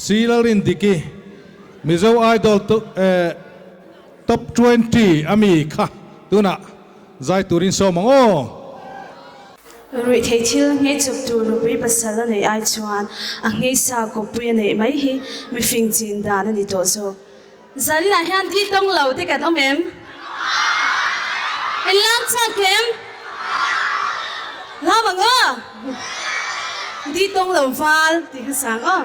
Silalin Diki Mizo Idol Top 20 Ami Kha Tuna Zai Turin Somango Rui thei thil nge chup tu nu bi pasala nei ai chuan a nge sa ko pui nei mai hi mi fing chin dan ani to so zalina hian di tong lo te ka thom em elang cha kem la banga di tong lo fal ti ka sang o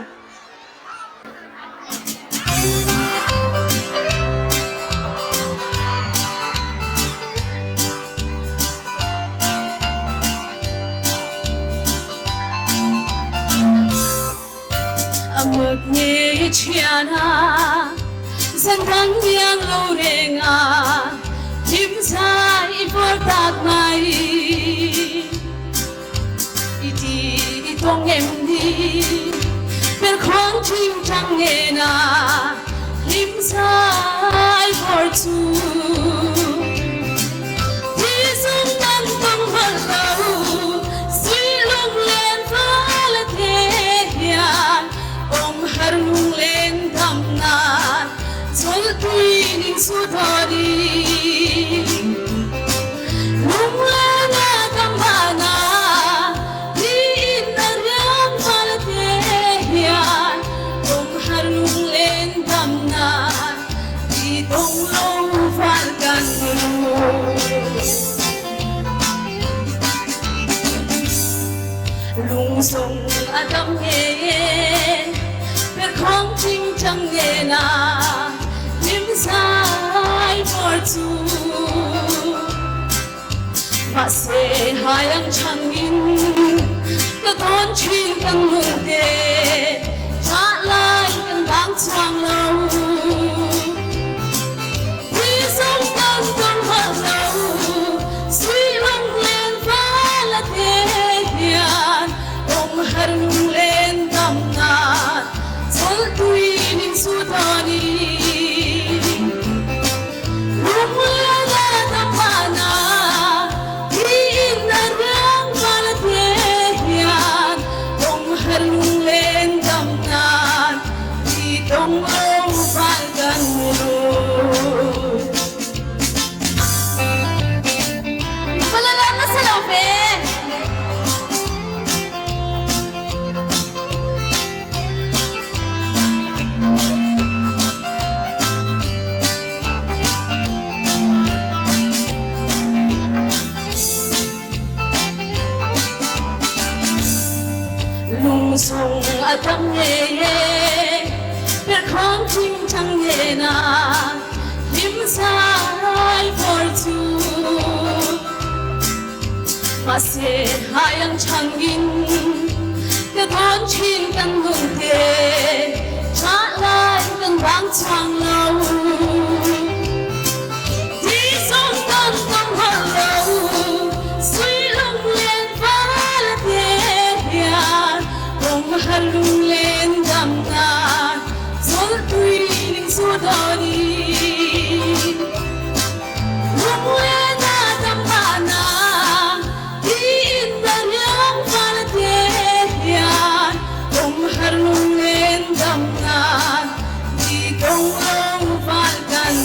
mực nghe chiana dân thắng yang lâu renga tim sai vor tak mai iti itong em đi bên khoang chim trăng nghe na tim sai vor chu Harung lên thầm nan, chốn tuy ninh suốt đi. Lung lên cam bana, đi na riang mal thế hiền. Ông harung lên thầm nan, đi đông lâu phan can lung sung adam nghe không chinh chẳng nghe na tim sai for chu mà sẽ hai anh chẳng in cái con chim càng hùng đê trả lại càng đáng choang lâu khi sống càng càng hận lâu suy lòng lên phá là thế hiền ông harung lên tâm nan tuy ninh suốt đi lúc mưa đã thắm bana đi na riang mal thế hiền ông harung lên tâm nan đi đông âu phan can Falala na sa lope lung sung atam nghe biết không chim chẳng nghe na tim sai for chu mà sẽ hai anh chẳng in cái con chim càng hùng thế trả lại càng vang choang lâu đi sống càng càng hận lâu suy lòng lên phá là thế hiền ông harung lên đam nan chốn tuy ninh suốt đi lúc lên na đam bana đi na riang pha là thế hiền ông harung lên đam nan đi đông âu phan can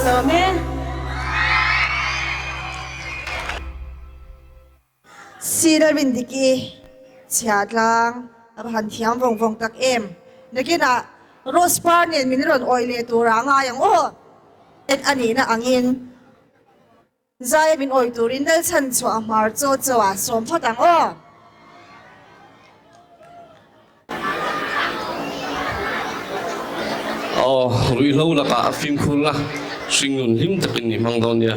Amen. Siral Bindiki chat lang ab han thiam vong vong tak em nakina rose parnel mineral oil e tura nga yang o et ani na angin zai bin oi turin dal chan chwa mar cho chawa som phatang o rui lâu là cả phim khung là sinh nguồn lim tập in mang đón nha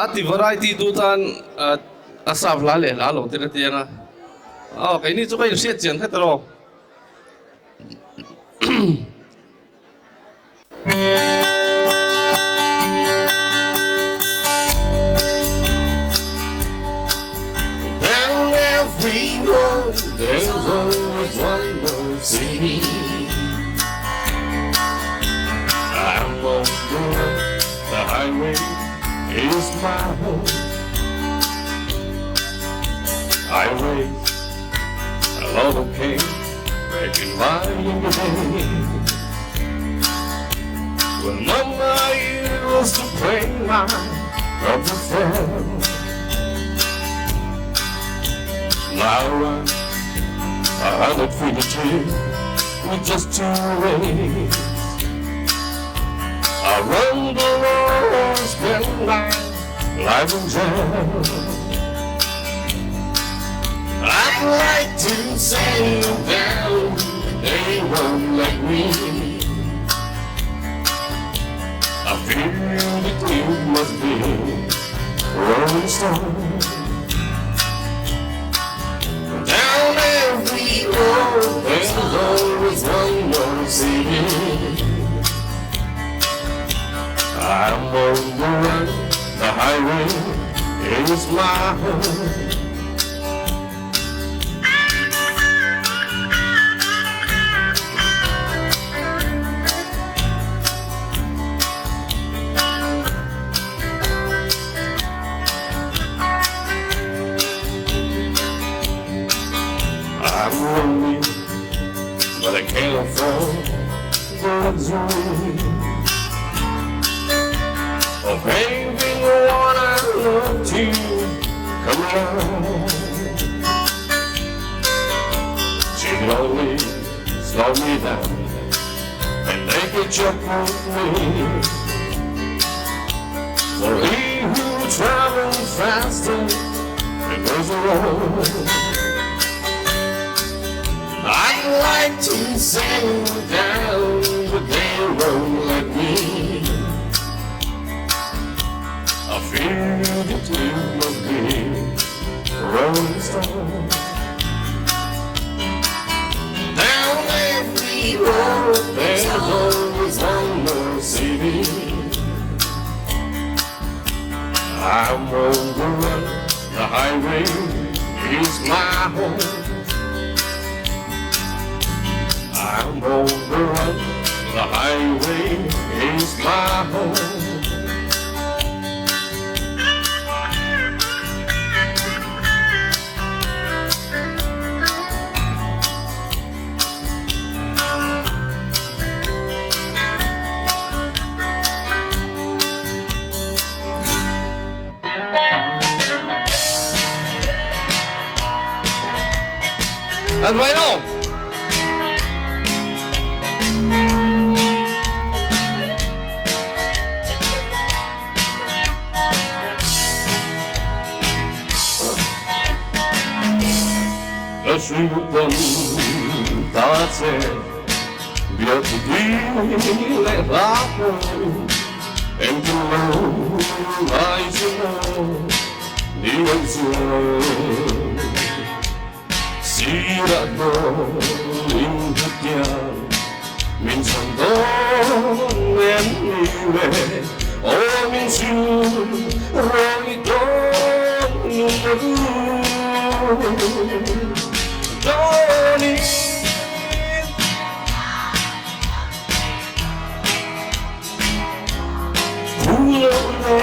ati variety tu tan asap lá lệ lá lẩu tê tê na cái này chúng ta sẽ chuyển hết rồi And every road there's always one more city. I'm on the highway is my home. highways, a lot of cane back in my day. When Mama used to play my brother fell. Now I'm 152 with just 2 ways. I run the road, spend my life in jail. I'd like to say them, they won't let me. I feel that you must be Rolling Stone. Down every road, there's always one more city. I'm on the run, the highway is my home. I'm lonely, but I can't afford the luxury of having one I love to come along. She'll only slow me down and make a joke with me. For he who travels faster and goes alone. I'd like to settle down, but they won't let me. I feel that you must be a Rolling Stone. Down every road, there's always one more city. I'm on the run, the highway is my home. I'm on the run, the highway is my home. And right on. Asciutan tace Biatu dile lapo Engelo maisimo Niwansuo Sirado Inhatian Minsan don Enniwe O minsun Romidon Numaru Doni Pulone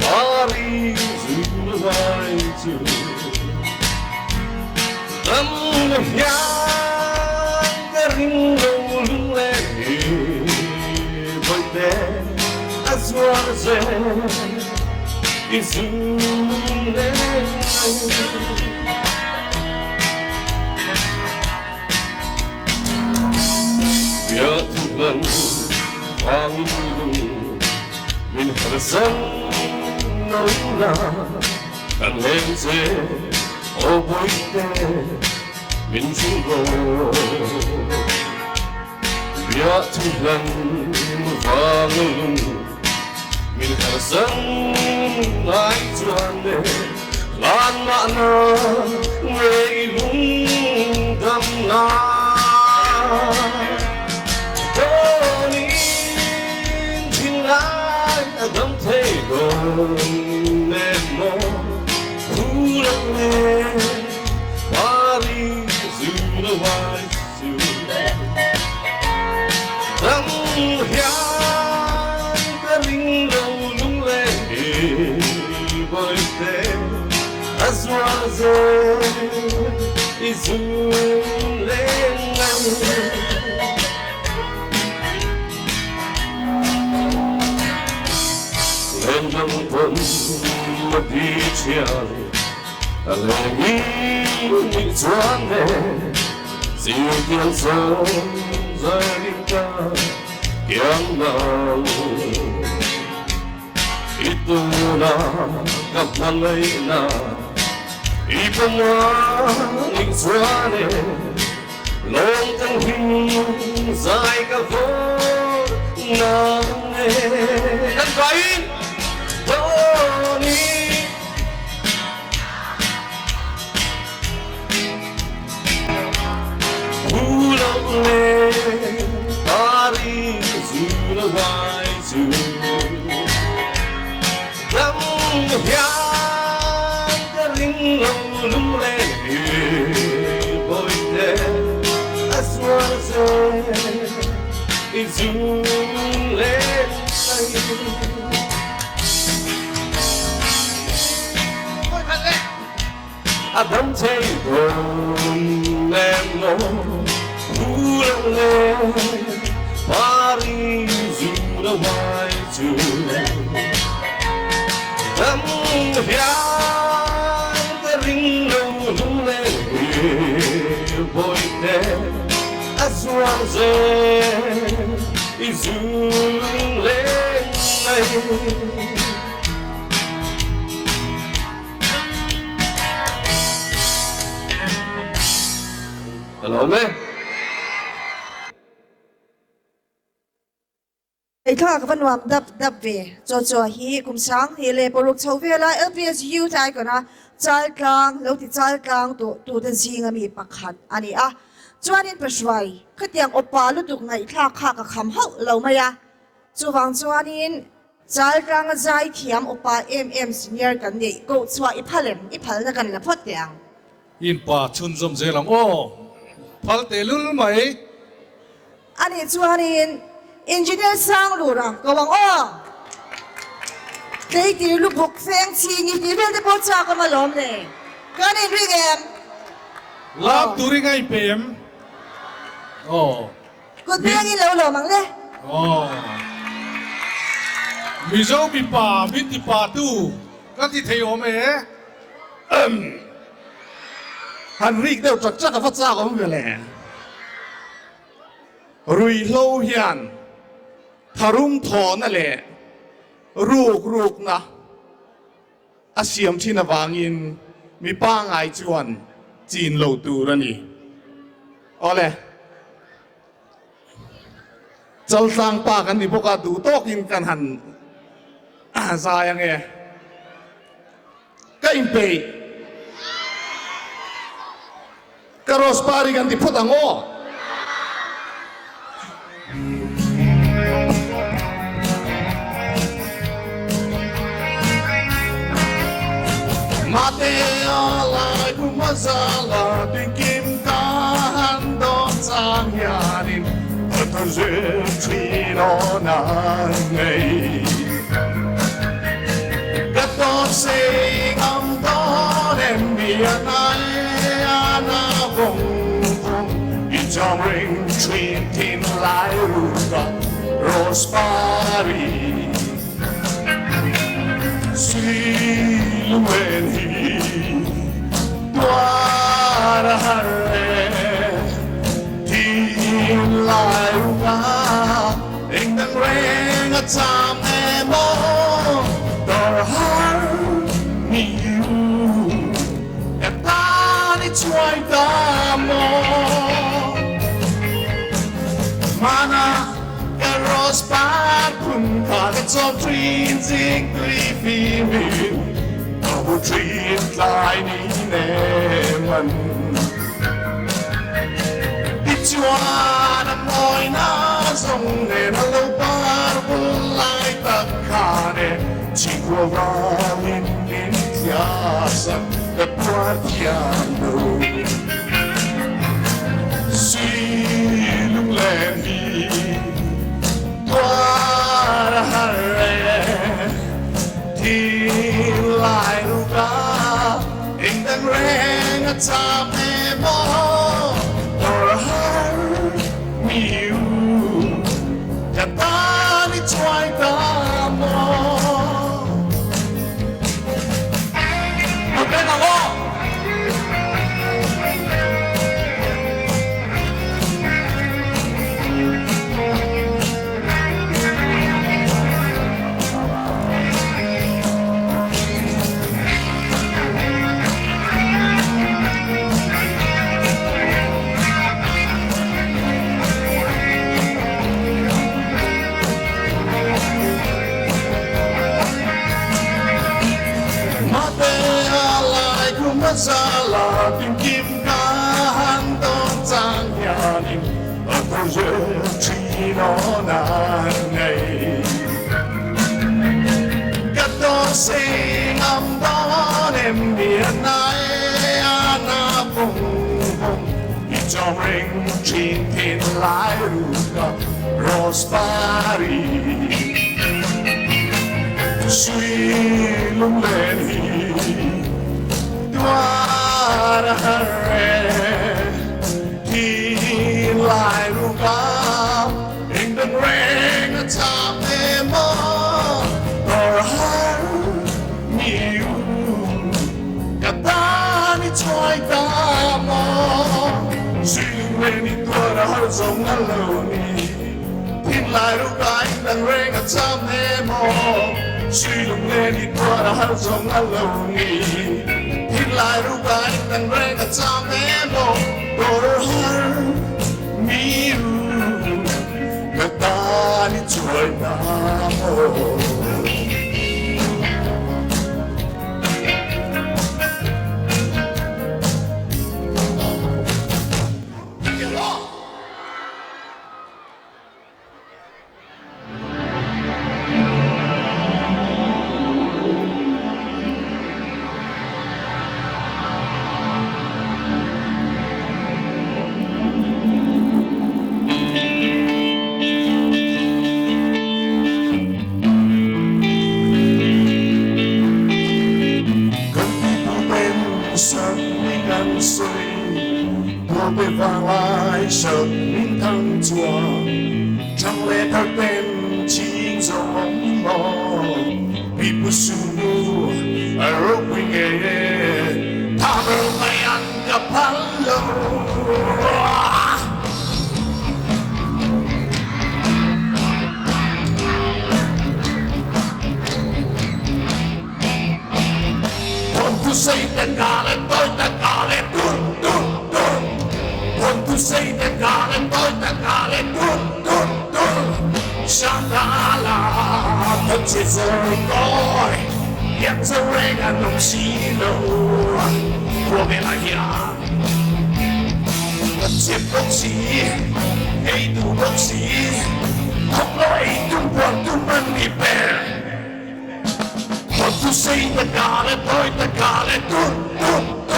Paris Univaitu Damnahyan Garingo Lule Boite Aswarze Isune Yatulan Wangilun Min Harasan Nauna Kanlense Oboite Min Sugo Yatulan Wangilun Min Harasan Naituane Lan Mana Ngailun Damna Don't take on anymore. Pulane, Paris, Univaitu. Damnahyan Garingo Lule Boite Aswarze Lên trong quân một đi chiều lệ nghĩ doan nè siêu thiên sớm rơi đi ca tiếng nào ít tu na gặp thằng ấy na ít bông hoa nghĩ doan nè lòng thân hình dài cả phố nàng nè đánh váy Tony Ulale Tari Zula Vai Zu Lam Hyang Ring Long Lum Le Boy De Aswara Izule Adam thấy buồn em ngó buồn lên Paris dù đã vai dù Tâm hiang cái ring lâu lung lên bồi đen Aswan dê dù lên này Hello man. Ai thua các bạn làm đập về cho hi cùng sáng hi lệ bộ lục châu về lại LPSU tại cái na trái clang lâu thì trái clang tụ tên gì ngắm bị bạc hạt anh à cho nên phải xoay cái tiếng oppa lúc tục ngày thà khá cả khăm hậu lâu mày à cho vang cho nên trái clang trái thiam oppa senior cái này go cho ít phật là cái này phật tiếng in pa chun zom zelam o phal te lul mai anh cho nên engineer sang lura có vang o đây thì lúc học sinh chi nhị thì bên đây bỏ cha cái mà lom này cái này riêng em lab turi ngai pem oh good morning lâu lâu mang đấy oh mi zo mi pa mi ti pa tu ka ti thei om e han rik deuh trak trak a fa chak om ve le rui hlo hian tharum thaw na le ruk na a siam thin awangin mi pa ngai chuan chin lo tur ani ole chal sang pa kan ni boka du tokin kan han sayang e kain pe Karos pari kan di putango. Mate alai kumazala bikim kahan don sang yanin Patazir trino nangai Gatot sing am don embianai Trong ring truyền tin lại ruga Rospari Silumen hi Tuara hare Tin lại ruga Ing đang ring a tam emo Dor har ni you E pani chuai damo Mana Eros par kun Kadets of dreams in griefing Our dreams lie in Eman It's one of my nazong And a low barbel like the cane Chihuahua in Tiasa The Guardiano Silung lehi Tuara hare Tin lai ruga Ing dan re Tame mo or her you Katani twai tamo Maganda mo Masala tìm kiếm cả hắn đông trang nhà đình ở câu chuyện chỉ nó nàn ngày cắt đó sinh âm đó em miền này na vùng vùng đi trong rừng trên thiên lái ruga Rosemary suy lung lên He lại rung up in the rain a time more or her new Katani toy damo Sing when it got a heart song alone He lại rung up in the rain a time more Sing when it got a heart song alone lại rung bay tan reng at some emo or her me Katani chuay namo Tôi vang lại sợ những thăng chùa chẳng lẽ thật tên chỉ giống mò bị bút sunu ở rốt quy nghề thả bờ mày ăn gặp hắn lâu tu xây tất cả lên tôi tất cả lên tuôn tuôn tuôn tu xây tất cả lên tôi tất cả lên tuôn tuôn tuôn sáng đã là thật chết rồi tôi hiện giờ rèn ăn nông xí lâu của bên lại hiện thật chết bốc xí hay tu bốc xí không nói tung buồn tung mân đi bè tu xây tất cả lên tôi tất cả lên tuôn tuôn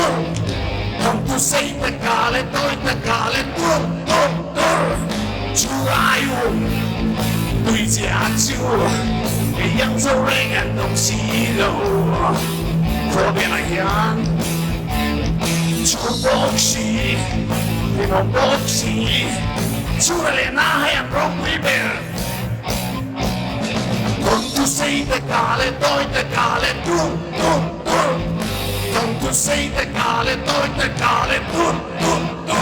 tuôn tu xây tất cả lên tôi tất cả lên tuôn tuôn tuôn Chúa ai ôm tôi giả Chúa để yang dâu rèn ăn nông xí lâu của bên này hiện Chúa bốc xí để mong bốc xí Chúa lên ai ăn rong quý bè tu xây tất cả lên tôi tất cả lên tuôn tuôn tuôn tu xây tất cả lên tôi tất cả lên tuôn tuôn tuôn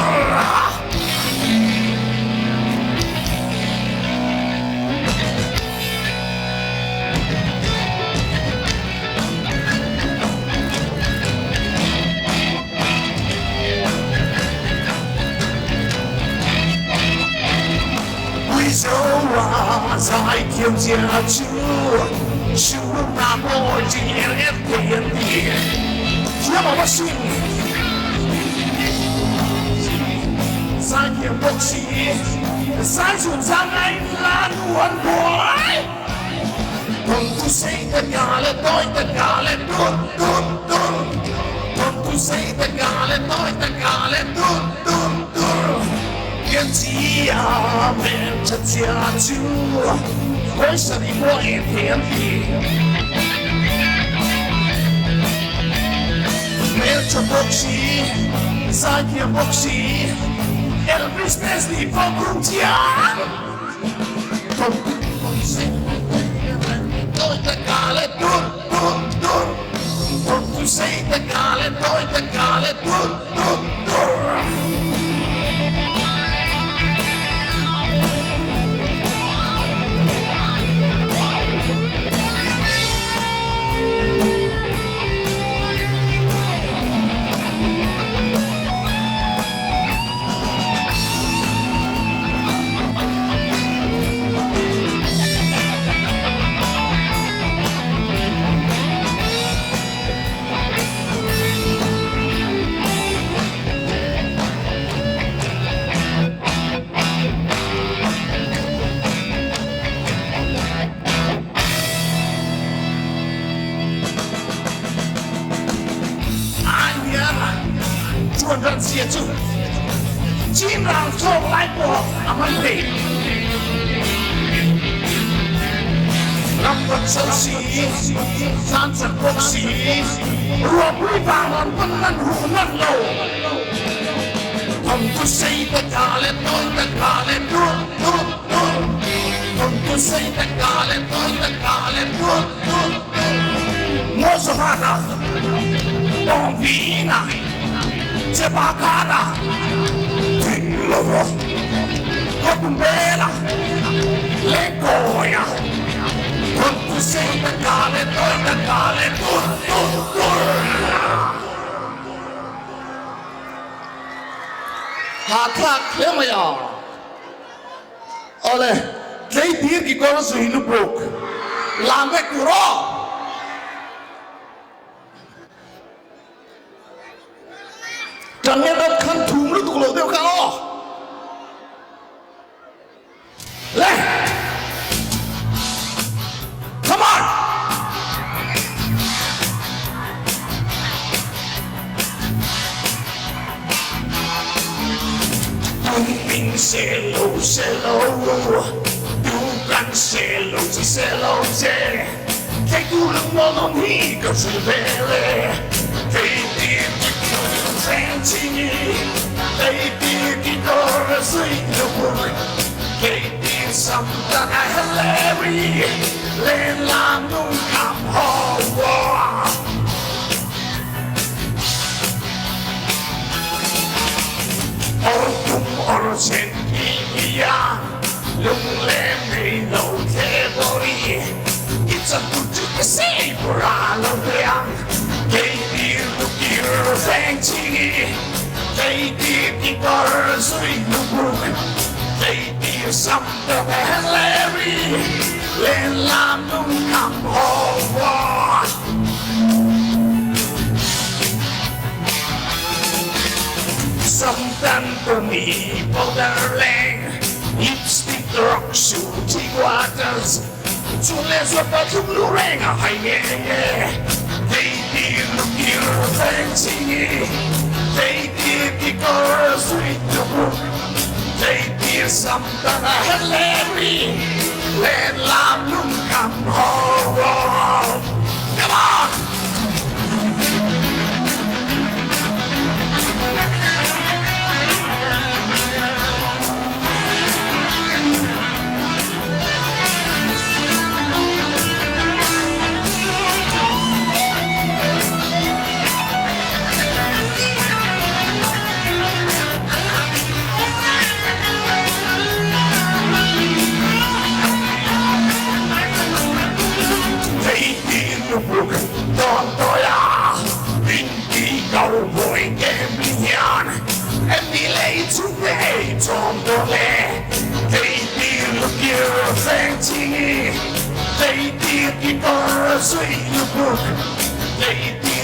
Dài kiếm chia Chúa Chúa Nam Mô chỉ em tiền tiền Chúa mà bác sĩ Dài kiếm bác sĩ Dài dùng rằng anh là nguồn bối Không tu xây tất cả lên tôi tất cả lên tuôn tuôn tuôn Không tu xây tất cả lên tôi tất cả lên tuôn tuôn tuôn Yên chỉ amen thật giả Chúa với sự đi mua em thiên địa Elton Boxy, Zakia Boxy, Elvis Presley Pogrutia. Tôi tất cả lên tuôn tuôn tuôn. Tôi say tất cả lên tôi tất cả lên tuôn tuôn tuôn. Chuan ran sia chu Chin rang chong lai po aman pe Ram pat sal si San san pok si Rua pui bang on pan nan hu nan lo Hom tu say ta ka le toi ta ka le tu tu tu Hom tu say ta ka le toi ta ka le tu tu tu Mo so hana Dong vina Se bacana, Tinlovo, Copumbela, Legoia, Quanto sei da cale, tutto. Hatak, lemaya. Ole, lei dir ki kono suhilu brok. Lambe kuro. Jangan ada kantung lu tuh kalau dia kalau, leh, come on, tumping selo, bukan selo je, kayak gulung molong hingga sebele, kayak Senti, baby, che corre sui tuoi, che ti something Hillary, le la non come home. Or senti via, non le mi lo che vorrei, it's a good to say for all of them. Baby, look your fancy. Baby, keep our sweet book. Baby, something Larry. Let London come home. Something for me, borderline. Lipstick, rock, shooting waters. So let's go back to Blue Ring. Baby, look your fancy. Baby, keep our sweet book. Baby, something Larry. Let London come home. Come on!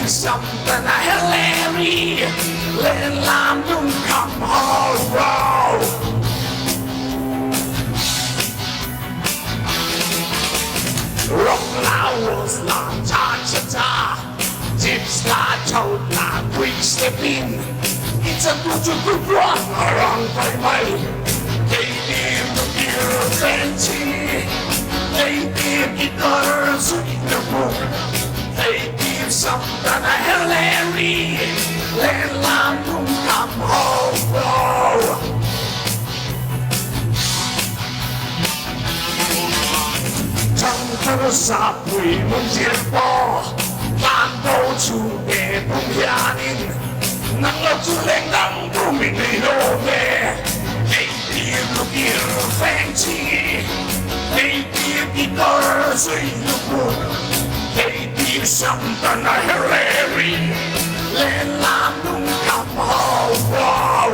Something Larry, let London come home. Rock flowers, la cha-cha-cha. Tips la toad, la quick step in. It's a good run around by my. Baby, look your fancy. Baby, guitars in the book. Baby, som den är Hillary Lilla hon kom ihåg Tankar och sapu i muntirpo Bando chupe pungyanin Nang lagtuling ng duminilome Baby, lukir, fengchi Baby, gitar, suy lukun Baby, something I hear Larry Lên làm nung cầm hầu wow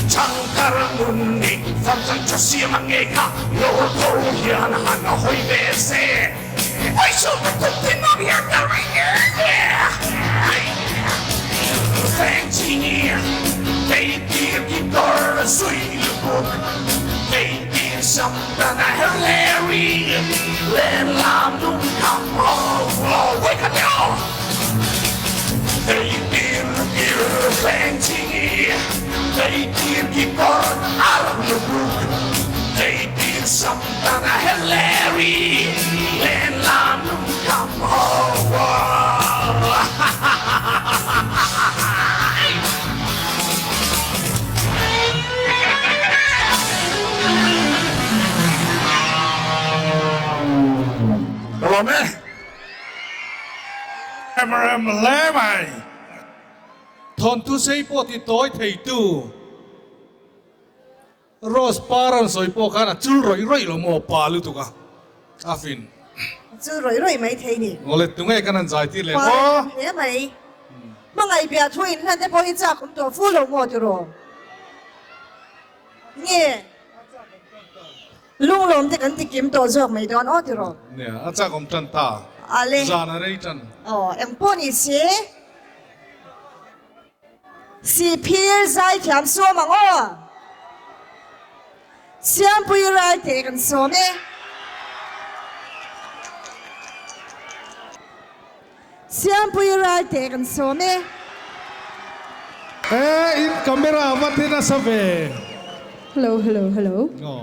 Chẳng karang unik Phạm sang cho siya mange ka Lô thô hiyan hana hoy bese Ay, so matutin mo biya ka rin Fengchi Baby, gitar, suy lukun Baby, something I hear Larry Lên làm nung cầm hầu wow Wait up now Baby, lukir, fengchi Baby, gitar, alam lukuk Baby, something I hear Larry Lên làm nung cầm hầu wow Rồi mẹ em lẽ mày ทนทุเซยปอติต้อยเทตูโรสปารันสอยปอกันจุลรอยรอยลงมอปาลุตุกะอาฟิน จูรอยไม่เทนี่ งอเลตุงไงกันนั่นใจที่เลย ปา โอ้ เนี่ยไหมเมื่อไงเบียร์ช่วยนั่นจะพออีจากคุณตัวฟูลงหมดจุโรเนี่ยลุงลมจะกันติกิมตัวจอกไม่โดนอ้อจุโร เนี่ยอาจารย์ของจันตา อะไร จานอะไรจัน อ๋อเอ็มพอนี่สิสีพีร์ใจแถมซัวมังอ้อเสียงปุยไรเตกันซัวเมเสียงปุยไรเตกันซัวเม เอ๊ะอินคาเมราวัดที่น่าสเว Hello, hello, hello. อ๋อ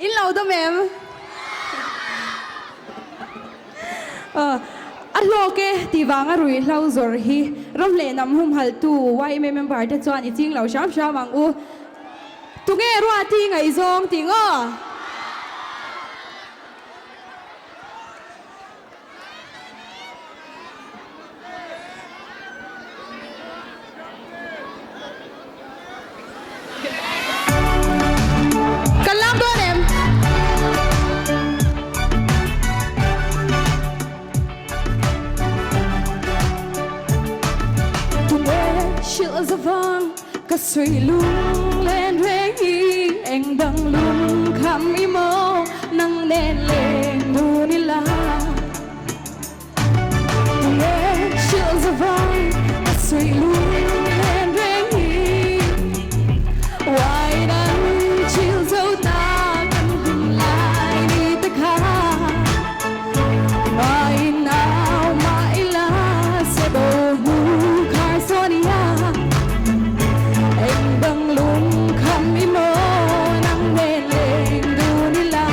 In lâu đó mẹ anh lo ke ti wanga rui lau zor hi ram le nam hum hal tu wai me member ta chuan I ching lau sham sham ang u tu nge ruwa ti ngai zong ti ngo kalam don em chiều giờ vang cả suy lung lên về nghi anh đang lung khăm im mơ nắng đèn lên đu đi la chiều giờ vang cả suy lung lên về nghi hoài đang chiều dấu ta cần dừng lại đi tất cả mai nào mãi là sẽ bầu Sonia anh đang lung khăm im mơ nắng đèn lên đu đi la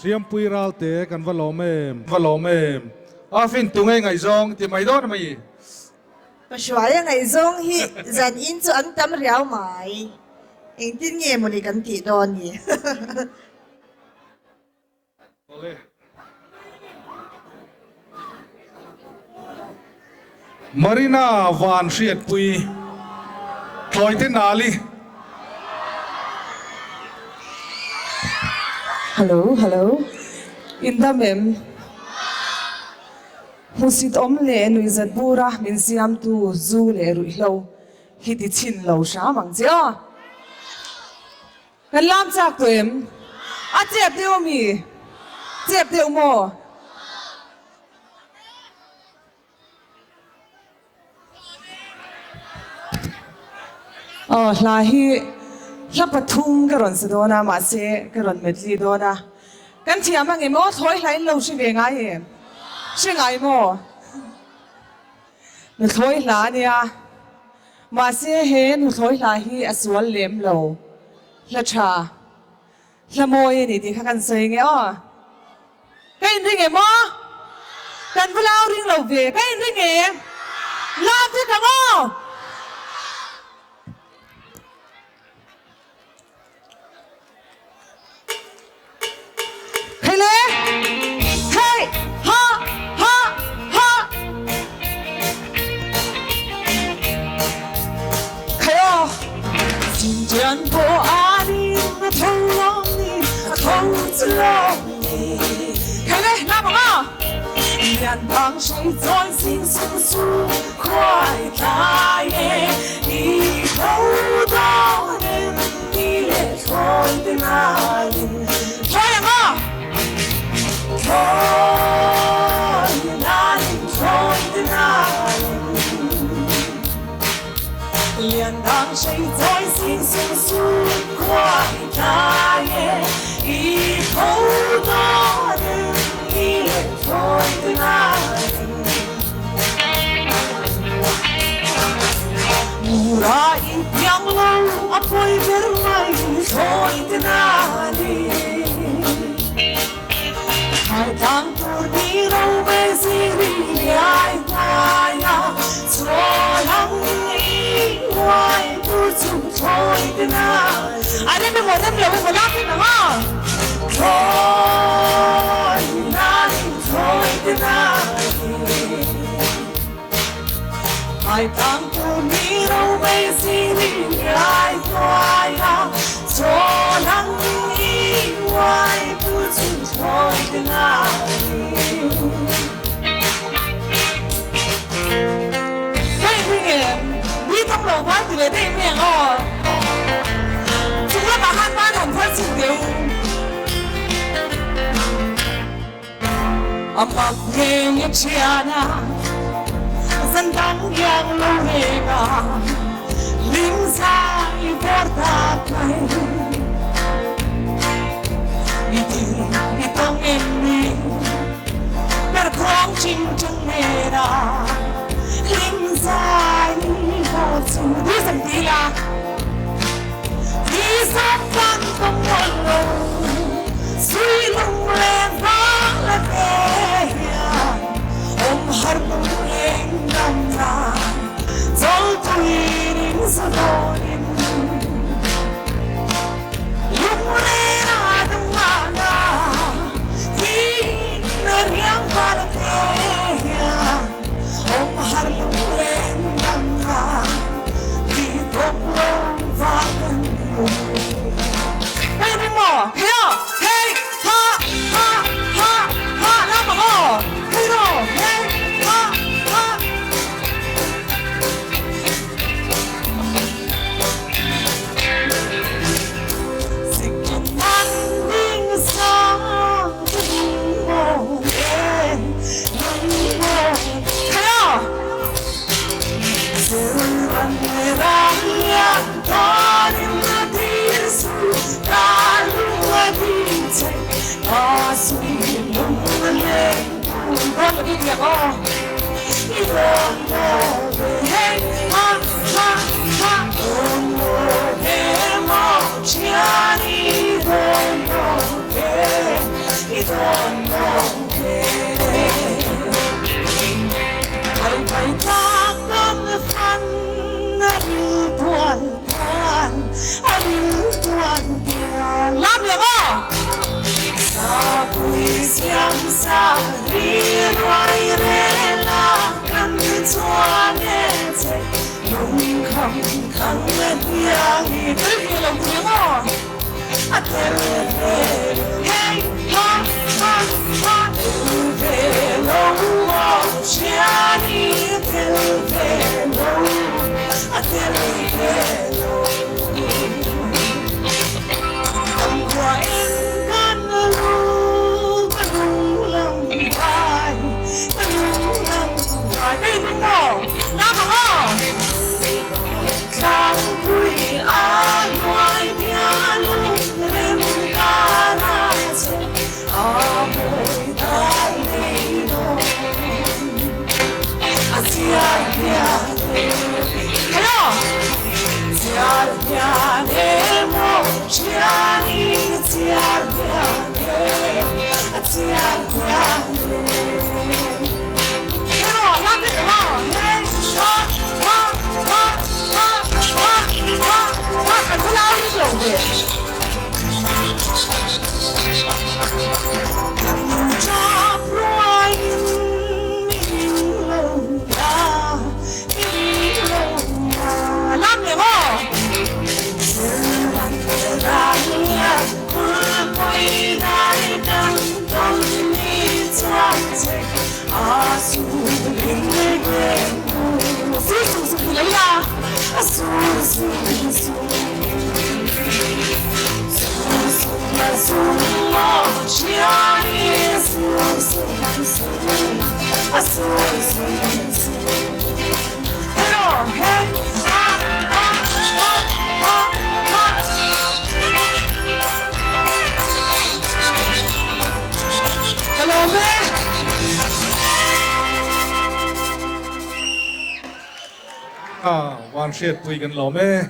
siam pui ral te kan valom em a fin tu ngai zong ti mai don maiก็ช่วยยังไงซงฮิจันอินจะอันตำเรียวไหมเองที่เงี้ยมันกันตีโดนนี่ Marina van siat pui thoi te nali Hello. Inda mem. Musit om le nui zat bura min siam tu zu le rui lo. Hiti chin lo sha mang jia. Kan lam chak tu em. A chep deu mi. Chep deu mo. La hi la pathum karon se dona ma se karon medli dona. Kan thiam ang emo thoi hlai lo shi ve ngai em. Shi ngai mo. Nu thoi hla nia. Ma se he nu thoi hla hi aswal lem lo. La cha. La moi ni ti kha kan sei nge o. Kai ring emo. Kan bulau ring lo ve kai ring em. La ti ka mo.当谁在心深处快开耶，以后到人你也错的哪里？太阳啊，错的哪里？错的哪里？连当谁在心深处快开耶，以后到人你也错的哪里？Mura ipiang lo apoy bermay soy denali Hartang turniro besiri ay kaya Solang iway puso soy denali Ano na mo rin lawin mo natin na nga Soy denali Ai tang tu miro mai sini ai toya so lang ni wai pu chu choi denai Hey William ni tong lo wa tu le dei mian o Chúng ta把汉班很快请丢Amak ngeng chiana Dân đắng yang lâu hega Lim sai porta kai Itong em ni Per krong ching chung mera Lim sai porta Đi sẵn tí là Đi sẵn văn không ngon lâu Suy lung lên vang lên Om har mong em nam na Dol tuirin sa donin Lung lên adong mana Tin na riyang parateya Om har mong em nam na Di tong long vagan Hey mo, hey hey ha ha ha ha lama ko Hey no, hey loài rê la căn chua nghe chạy lung không thăng lên nhang tới khi lòng tiếng ồn à thế hey ha ha ha về lâu chia đi về lâu à thế về lâu qua em gan lu lòng vai lòng vai đây đúng không nào không Sang vui ai ngoài nhà lúc em ca ra sẽ ở bên tai đi đâu à hello Sia demo chiani sia hello love it come hey anh có lao đi rồi về cho loài mình lâu làm được không ra nhà quay lại đang đông đi trong chạy à su linh linh su lấy ra su hello hey hello man Wan Shet Pui Gan Lo Me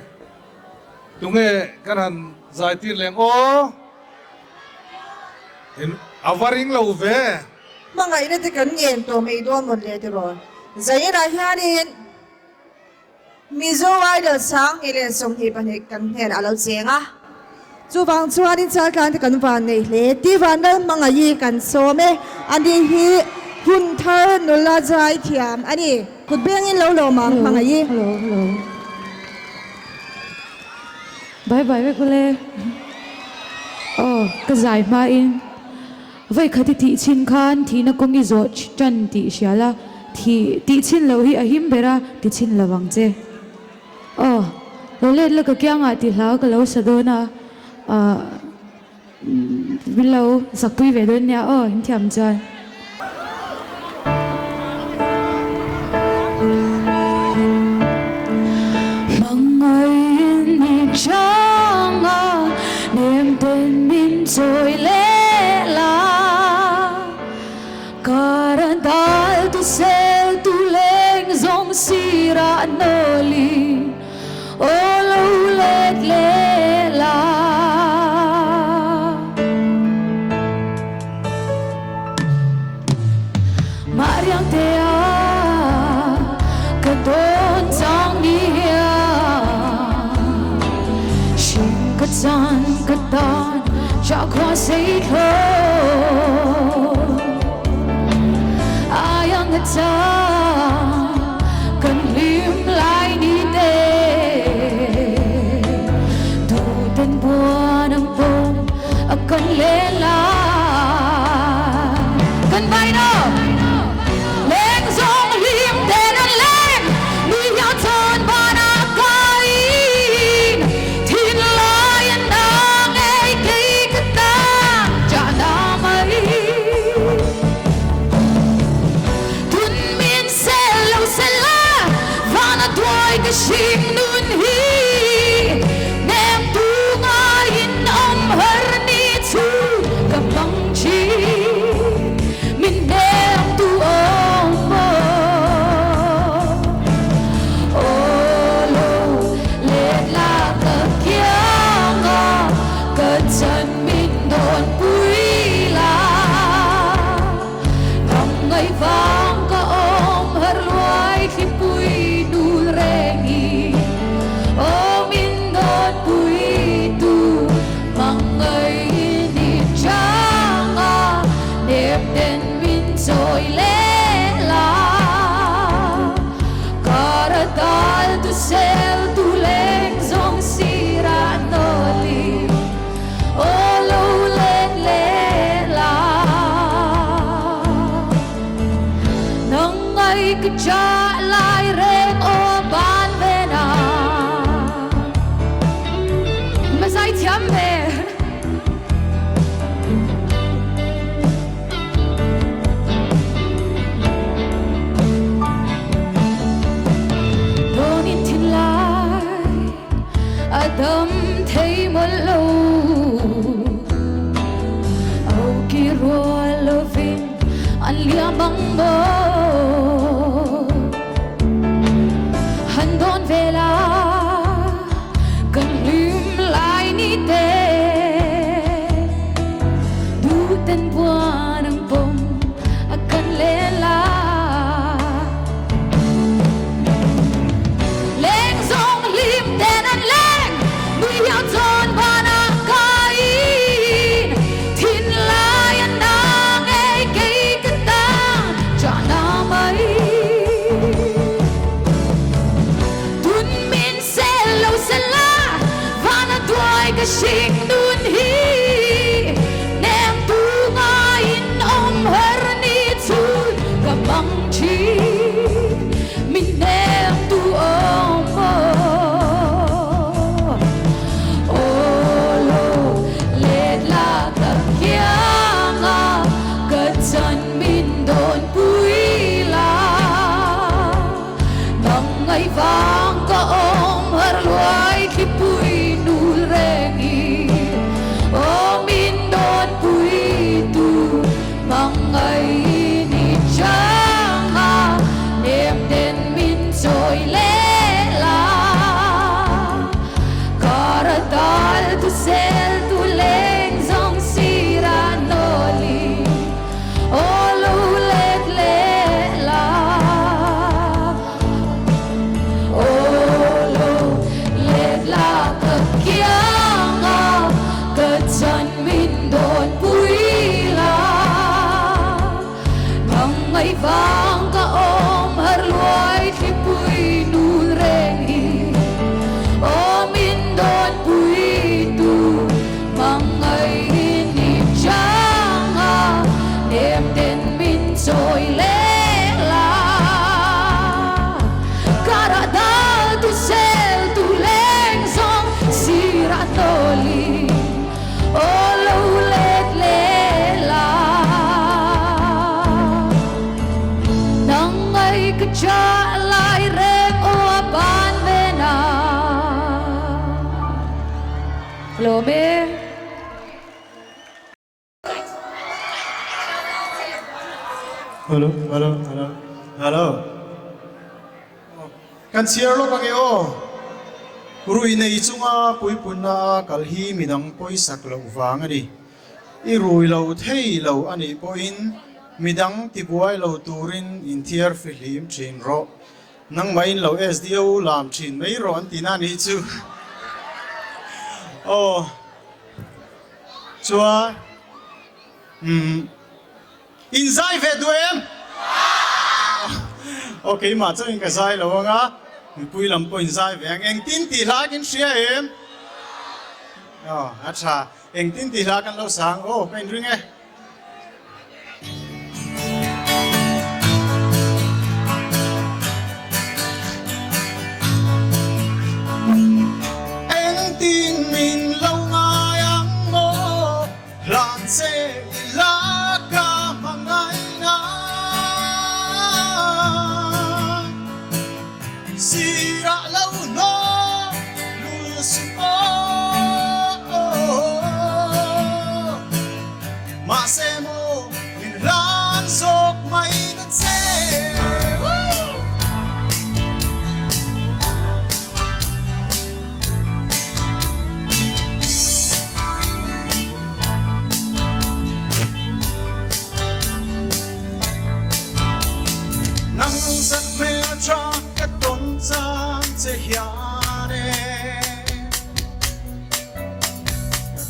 Tunge Kanan Zaitin Leng O In Avaring Lo Ve mga ina te kan yen to may do mon le te ro zai ra hianin mizo ai da sang ile song hi pan kan hen alo chenga chu wang chuanin chal kan te kan van nei le ti van da mga yi kan so me ani hi hun thar nula jai thiam ani kut beng in lo lo mang mga yi hello bye bye kule oh ka zai ma in vậy khati ti chin khan thi na kongi zo chan ti shala ti chin lo hi ahim bera ti chin lawang che oh lo le la ka kya nga ti hla ka lo sadona bilo zakpui ve don ya oh hin thiam chan mangai ni changa nem ten min choi le sel tu leng zong sira noli olo let le la mariang te a ka don chang ni ya shin ka chan ka tan cha kwa sei kho ta cần lim lại đi tê tu tên bùa nằm bông cần lên la cần bay đâu lên dòng lim tê nó lên đi nhau thôn ba na kai thiên lai anh đang nghe cây cất ta chả na mấy Shim nun hi nem tu nga in har ni chu kapang chi min nem tu mo lo le la ka kya nga ka chan min don pui la nam ngai vang ka har luai khi pui nu re oh Adam thấy một lâu Âu kỳ rùa lô vinh Anh lia băng bó Hắn đón về là Cần lìm lại ni tê Du tên buồn ang bông Akan lên là Leng dòng lim tên anh leng Mùi nhau trôn và nà kain Thiên lai anh đang nghe cây cất tang Chả nà mây Tun min se lâu se la Và nà đuôi cả sinh đun hi Nem tu ngayin om her ni tui Cả băng chi Min nem tu om Olo lết la ta kia nga Cất chân min đồn bùi la Nang ngay vang ka om her luai khi bùi nul rengi O min đồn bùi tu Mang ngay ni chang ha Niệm tên min trôi lê la Karadal tu sel tu leng dòng sira noli O lu let lê la O lu let la ka kia nga Ka chan min đồn bùi la Nang ngay vang ka om har luai khi bùi nul rengi O min đồn bùi tu Mang ngay ni chang ha Niệm tên min trôi lê la Karadal tu sel tu leng dòng sira toli O lâu let lê la Nang ngay ka cha lai rem o apan vena Hello me Hello, hello, hello, hello. Kan siar lo kang eo. Rui nei chunga pui punna kalhi midang poi sak lo wang ani. I rui lo thei lo ani poin midang ti buai lo turin intiar filim chin ro. Nang main lo SDO lam chin mai ro an tina ni chu. Oh. Chua. In zai ve duem. Okay, mà chắc cái sai là vâng á. Mình pui làm point sai về anh tin tỷ lá cái xia em. Acha, anh tin tỷ lá cái lâu sáng. Cái ring ấy. Anh tin mình lâu ngày anh ngô làm xe lá cả mà ngày na sira lâu nó lu suo mà xem ô mình lan sọc mây đất xe nắng rất mê cho cái tôn gian sẽ hiane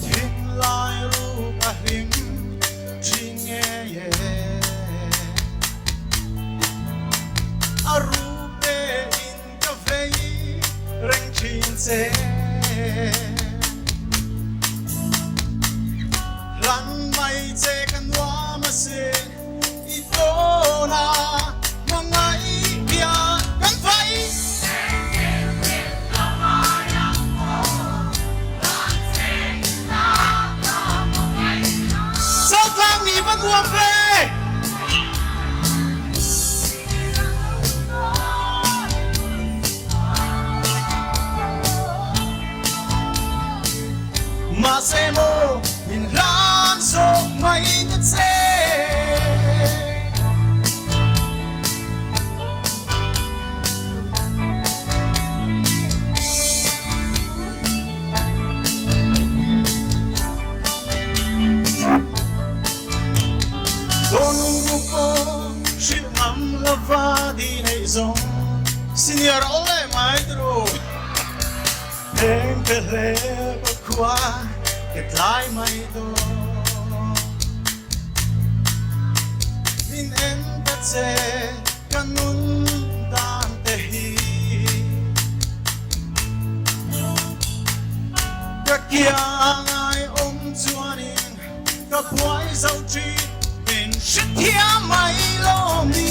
thiên lai ru cả hình chỉ nghe ye aru pe in cà phê reng chin se lan mai che kan wa ma se i to na mangai bia kan phai sao thang ni vẫn buông về se mo in lan so mai ta se Don grupo shin am lava di nei zong senior ole maestro Em pele bakwa ke tlai mai do Min en patse kanun dan te hi Ka kia ngai chuanin ka puai zau chi min shit hia mai lo mi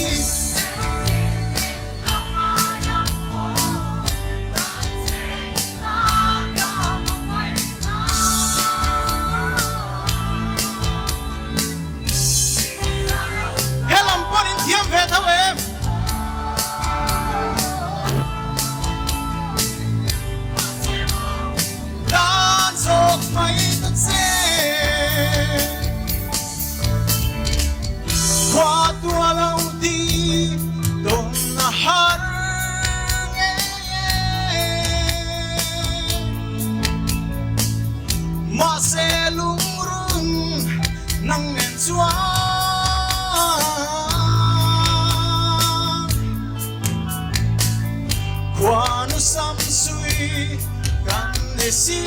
Quando sam sui canne si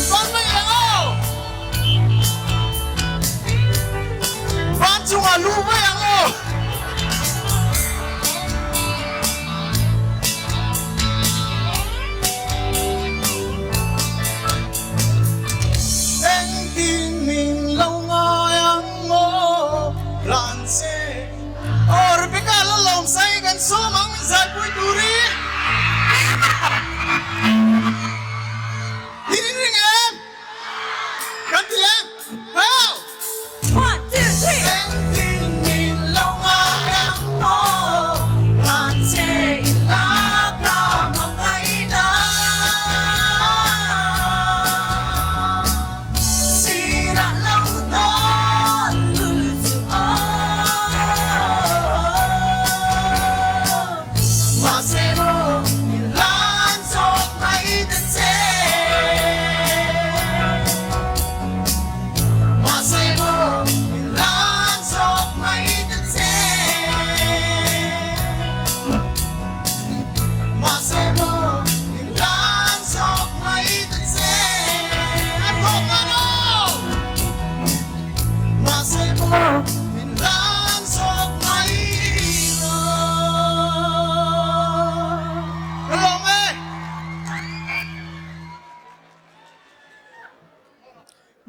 Van mai ang Van chung alu mai ang Eng tin min lâu ngai ang mo lan se Or bigala long say gan so mang zai pui turi Hiring em Kan tiang How 1, 2, 3 Em tin min long ang mo Lan se ila ka mangay na Sira lang doon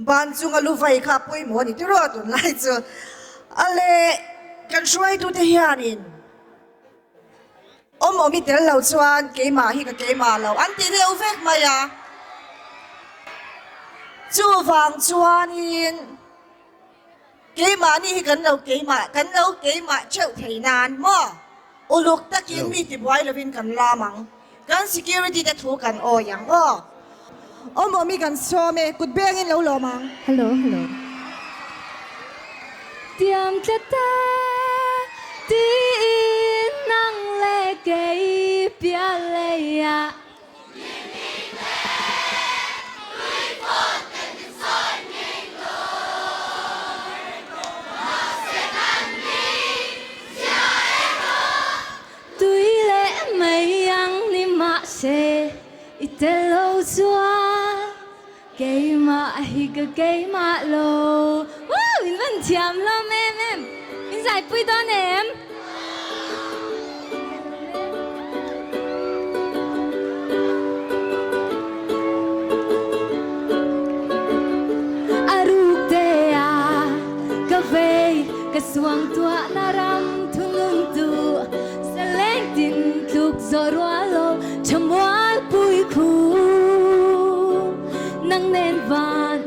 ban chung alu vai kha poi mo ni ti ro tun lai chu ale kan shuai tu te hianin om mi tel lo chuan ke ma hi ka ke ma lo an ti reu vek ma ya chu wang chuanin ke ma ni hi kan lo ke ma cheu thei nan mo uluk takin mi ti boy lovin kan lamang kan security te thu kan o yang o mi kan so me kut bengin lo lo mang Hello, hello. Tiam chata ti nang le kei pia le ya. Tui le mai yang ni ma se itelo zua. Cây mạ hi cái cây mạ lô mình vẫn chém lắm em mình giải bùi đón em aruk te à cà phê cà suang tua na ram thung lung tu sa leng tin tuk zo rua lo chamwa bùi khu nang nen van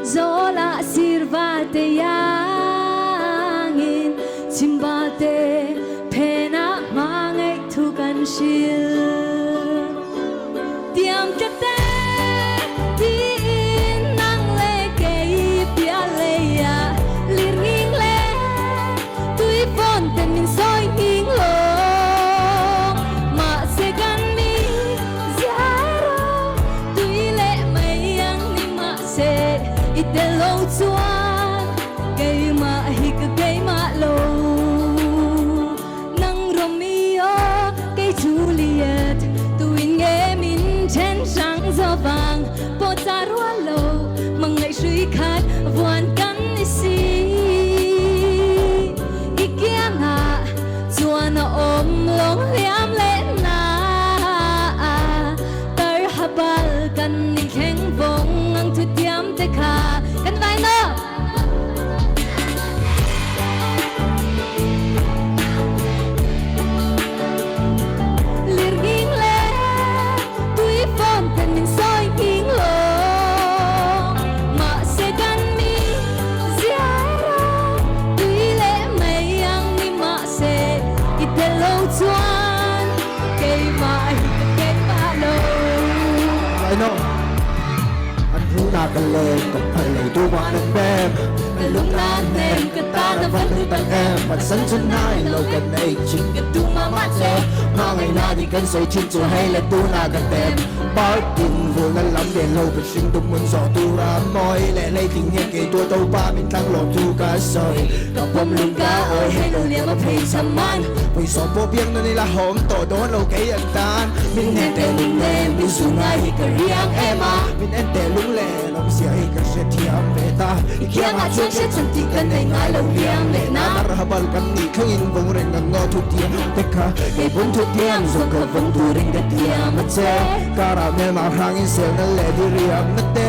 zola sirva te yangin chimba te pena mangai thu kan shil chuan cây mai cây ba lô ไอ้น้องอันรู้นากันเลยกับพันเลยตัววานันแบม lúc nan nem cái ta đã vẫn lưu bằng em và sân chân nai lâu gần đây chính cái tu mà mắt lệ mà ngày nào thì cần soi chín cho hay là tu na gần đẹp bao tình vừa ngăn lắm để lâu phải sinh tụng muốn dò tu ra môi lẽ lấy tình nghe kể tua tàu ba mình tăng lọt tu cá soi gặp bom lưng cá ơi hay lâu liang gặp hay sắm man vì sọ vô biếng nên là hóm tổ đó lâu cái anh tan mình nên để mình lên mình dù ngay cái riêng em à mình em để lúng lẻ lòng xia cái sẽ thiam về ta kia mà chưa sẽ chân tí cần này ngay lâu liang lệ na Marhabal kami kangin bong ring ang ngo thu tiang teka kay bong thu tiang zo ka bong thu ring ka tiang ma che karamel ma hangin sel na le di riam na te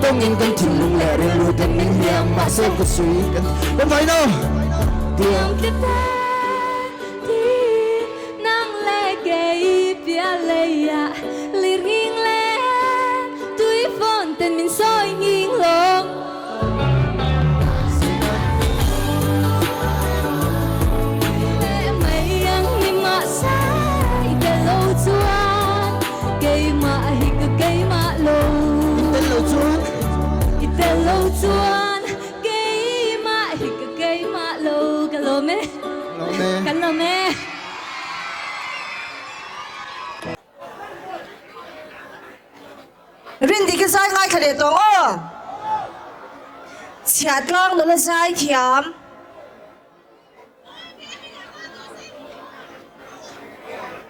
tongin kan thin lung le re lu kan ning hiam ma se ko sui kan bong vai no tiang cái ta đi nang lệ gay bia lệ ya li ring lệ tuy phone tên mình soi nghiêng lông lâu chuan cây mà hít cái cây mà lâu cái lô mê cái lô mê rin đi cái sai ngay khởi để tông ô chặt long nó là sai thiam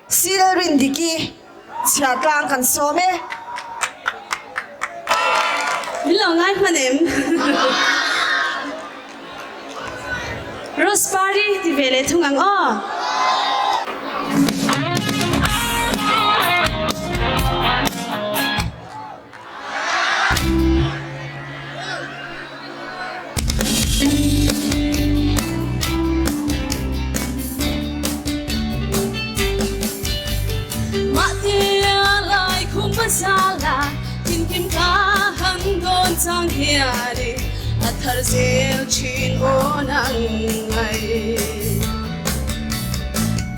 xí là rin đi kia chặt long cần số mê mình lo ngay mà em Rose Party thì về lấy thùng ăn o Sala, tin kim ka hang don sang hiari, athar zel chin onang ai.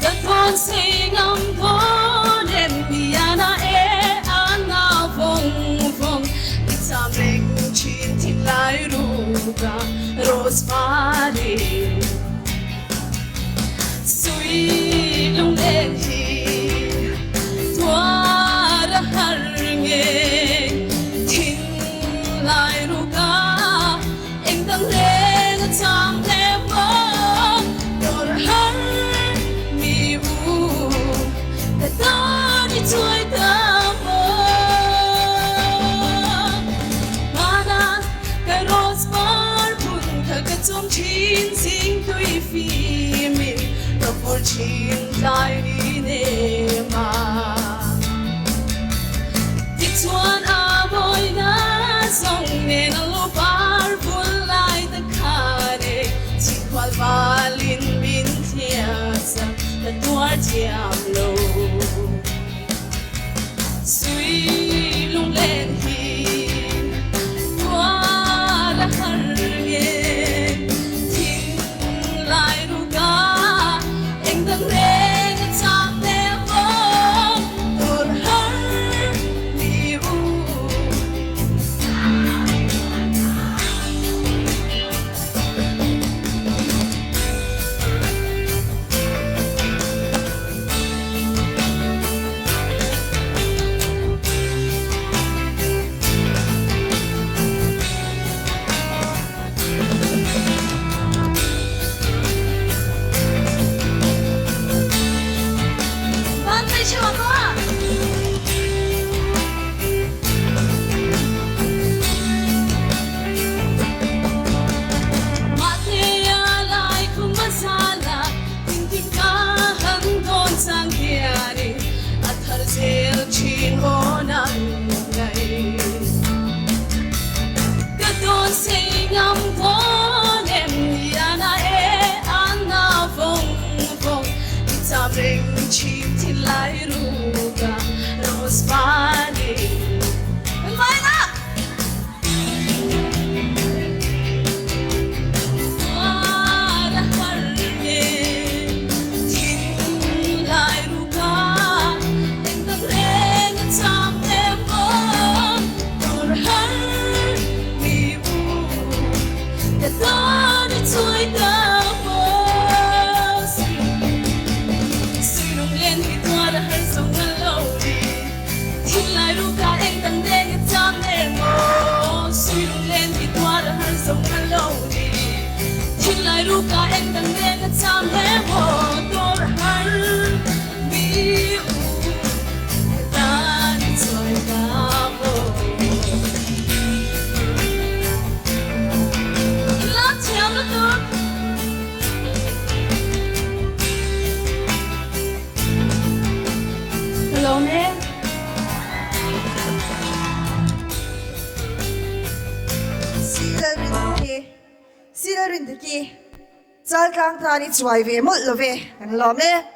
Katon singam thon em biana e ana vong vong, isameng chin tin lai ruga rose party. Sui lung lên hi, tin lại ruga em đang lên trong em mơ đôi hắn mi u để ta đi chơi ta mơ mana cái rose bar bun thơ cái trong chín xin tuy phi mình đâu phải chín lại đi nè mà chuan a boy na song ne na lo par bul lai ta khare chi kwal valin bin thia sa ta tuar chiam lo sui lung len hi tua la har ye tin lai ru ga eng dang re na cham ne mo tor har chin onang ngai ka don singam thon em yana e ana vong vong ta bring chim tin lai ruga rose party vai na har ye tin sông ngân lâu đi thì lại ru cả anh tận đen cái chăm em mồ suy lung lên thì qua đã hơn sông ngân lâu đi thì lại ru cả anh tận đen cái chăm em mồ tôi đã hơn bị ta đi chơi cả mồ lá treo nó tốt hello nè Sila rin diki. Sal kang tani chuai ve mo lo ve. Kan lo me.